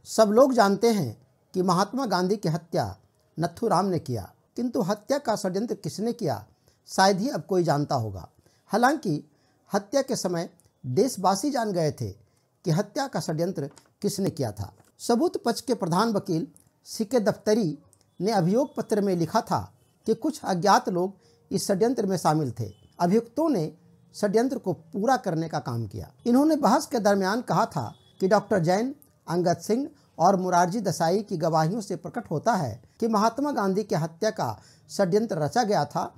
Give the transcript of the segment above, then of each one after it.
सब लोग जानते हैं कि महात्मा गांधी की हत्या नथुराम ने किया, किंतु हत्या का षड्यंत्र किसने किया शायद ही अब कोई जानता होगा। हालांकि हत्या के समय देशवासी जान गए थे कि हत्या का षड्यंत्र किसने किया था। सबूत पक्ष के प्रधान वकील सीके दफ्तरी ने अभियोग पत्र में लिखा था कि कुछ अज्ञात लोग इस षड्यंत्र में शामिल थे। अभियुक्तों ने षड्यंत्र को पूरा करने का काम किया। इन्होंने बहस के दरमियान कहा था कि डॉक्टर जैन, अंगद सिंह और मुरारजी देसाई की गवाहियों से प्रकट होता है कि महात्मा गांधी की हत्या का षड्यंत्र रचा गया था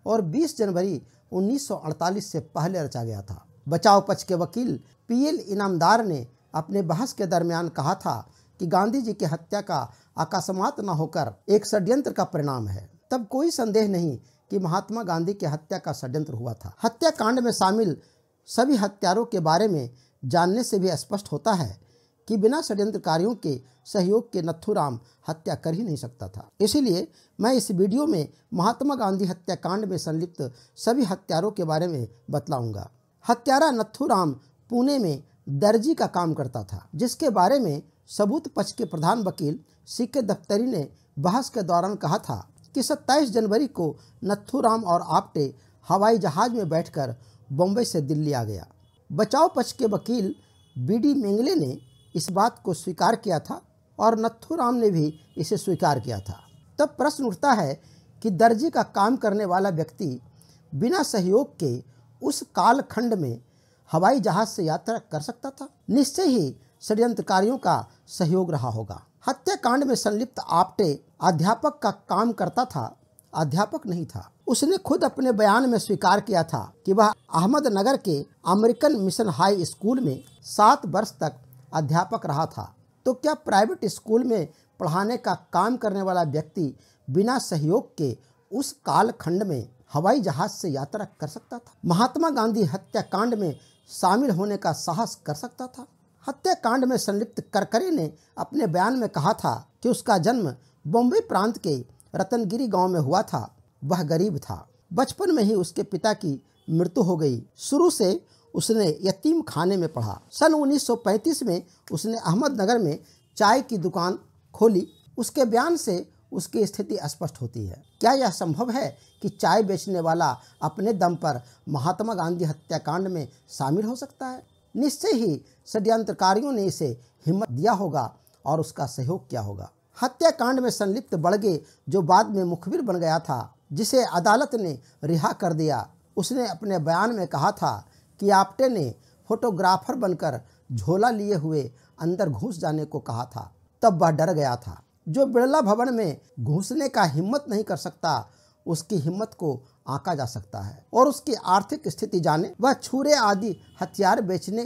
और 20 जनवरी 1948 से पहले रचा गया था। बचाव पक्ष के वकील पीएल इनामदार ने अपने बहस के दरमियान कहा था कि गांधी जी की हत्या का अकस्मात न होकर एक षड्यंत्र का परिणाम है। तब कोई संदेह नहीं कि महात्मा गांधी की हत्या का षड्यंत्र हुआ था। हत्याकांड में शामिल सभी हत्यारों के बारे में जानने से भी स्पष्ट होता है कि बिना षड्यंत्रकारियों के सहयोग के नथुराम हत्या कर ही नहीं सकता था। इसीलिए मैं इस वीडियो में महात्मा गांधी हत्याकांड में संलिप्त सभी हत्यारों के बारे में बतलाऊंगा। हत्यारा नथुराम पुणे में दर्जी का काम करता था, जिसके बारे में सबूत पक्ष के प्रधान वकील सीके दफ्तरी ने बहस के दौरान कहा था कि 27 जनवरी को नथुराम और आप्टे हवाई जहाज में बैठकर बम्बई से दिल्ली आ गया। बचाव पक्ष के वकील बीडी मेंगले ने इस बात को स्वीकार किया था और नथुराम ने भी इसे स्वीकार किया था। तब प्रश्न उठता है कि दर्जी का काम करने वाला व्यक्ति बिना सहयोग के उस कालखंड में हवाई जहाज से यात्रा कर सकता था? निश्चय ही षड्यंत्रकारियों का सहयोग रहा होगा। हत्याकांड में संलिप्त आप्टे अध्यापक का काम करता था, अध्यापक नहीं था। उसने खुद अपने बयान में स्वीकार किया था कि वह अहमदनगर के अमेरिकन मिशन हाई स्कूल में 7 वर्ष तक अध्यापक रहा था। तो क्या प्राइवेट स्कूल में पढ़ाने का काम करने वाला व्यक्ति बिना सहयोग के उस कालखंड में हवाई जहाज से यात्रा कर सकता था? महात्मा गांधी हत्याकांड में शामिल होने का साहस कर सकता था? हत्याकांड में संलिप्त करकरे ने अपने बयान में कहा था कि उसका जन्म बॉम्बे प्रांत के रतनगिरी गांव में हुआ था। वह गरीब था। बचपन में ही उसके पिता की मृत्यु हो गई। शुरू से उसने यतीम खाने में पढ़ा। सन 1935 में उसने अहमदनगर में चाय की दुकान खोली। उसके बयान से उसकी स्थिति स्पष्ट होती है। क्या यह संभव है कि चाय बेचने वाला अपने दम पर महात्मा गांधी हत्याकांड में शामिल हो सकता है? निश्चय ही षड्यंत्रकारियों ने इसे हिम्मत दिया होगा और उसका सहयोग किया होगा। हत्याकांड में संलिप्त बड़गे, जो बाद में मुखबिर बन गया था, जिसे अदालत ने रिहा कर दिया, उसने अपने बयान में कहा था कि आप्टे ने फोटोग्राफर बनकर झोला लिए हुए अंदर घुस जाने को कहा था। तब वह डर गया था। जो बिड़ला भवन में घुसने का हिम्मत नहीं कर सकता, उसकी हिम्मत को आंका जा सकता है। और उसकी आर्थिक स्थिति जाने। वह छुरे आदि हथियार बेचने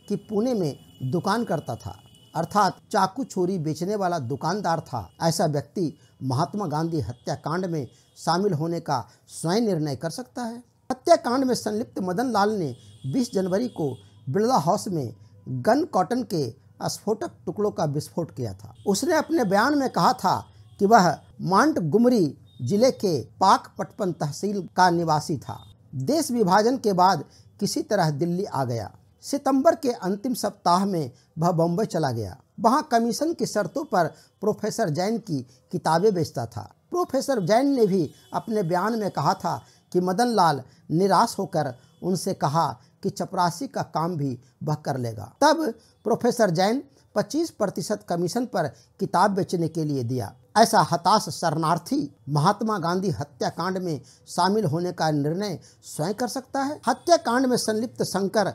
की पुणे में दुकान करता था, अर्थात चाकू छुरी बेचने वाला दुकानदार था। ऐसा व्यक्ति महात्मा गांधी हत्याकांड में शामिल होने का स्वयं निर्णय कर सकता है। हत्याकांड में संलिप्त मदन लाल ने 20 जनवरी को बिड़ला हाउस में गन कॉटन के स्फोटक टुकड़ों का विस्फोट किया था। उसने अपने बयान में कहा था कि वह मांटगुमरी जिले के पाकपटपन तहसील का निवासी था। देश विभाजन के बाद किसी तरह दिल्ली आ गया। सितंबर के अंतिम सप्ताह में वह बम्बई चला गया। वहां कमीशन की शर्तों पर प्रोफेसर जैन की किताबें बेचता था। प्रोफेसर जैन ने भी अपने बयान में कहा था कि मदन लाल निराश होकर उनसे कहा कि चपरासी का काम भी वह कर लेगा। तब प्रोफेसर जैन 25% कमीशन पर किताब बेचने के लिए दिया। ऐसा हताश शरणार्थी महात्मा गांधी हत्याकांड में शामिल होने का निर्णय स्वयं कर सकता है? हत्याकांड में संलिप्त शंकर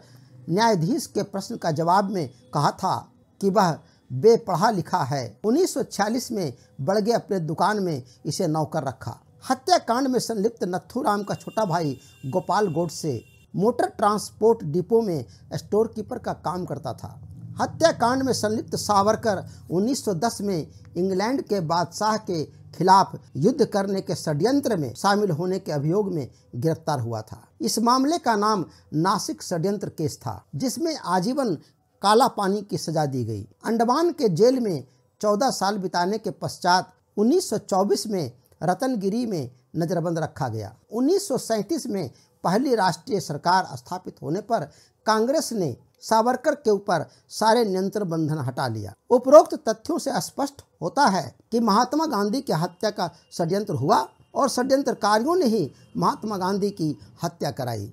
न्यायाधीश के प्रश्न का जवाब में कहा था कि वह बेपढ़ा लिखा है। 1946 में बड़गे अपने दुकान में इसे नौकर रखा। हत्याकांड में संलिप्त नथुराम का छोटा भाई Gopal Godse motor transport depot में स्टोर कीपर का काम करता था। हत्याकांड में संलिप्त सावरकर 1910 में इंग्लैंड के बादशाह के खिलाफ युद्ध करने के षड्यंत्र में शामिल होने के अभियोग में गिरफ्तार हुआ था। इस मामले का नाम नासिक षड्यंत्र केस था, जिसमें आजीवन काला पानी की सजा दी गई। अंडमान के जेल में 14 साल बिताने के पश्चात 1924 में रतनगिरी में नजरबंद रखा गया। 1937 में पहली राष्ट्रीय सरकार स्थापित होने पर कांग्रेस ने सावरकर के ऊपर सारे नियंत्रण बंधन हटा लिया। उपरोक्त तथ्यों से स्पष्ट होता है कि महात्मा गांधी की हत्या का षड्यंत्र हुआ और षड्यंत्रकारियों ने ही महात्मा गांधी की हत्या कराई।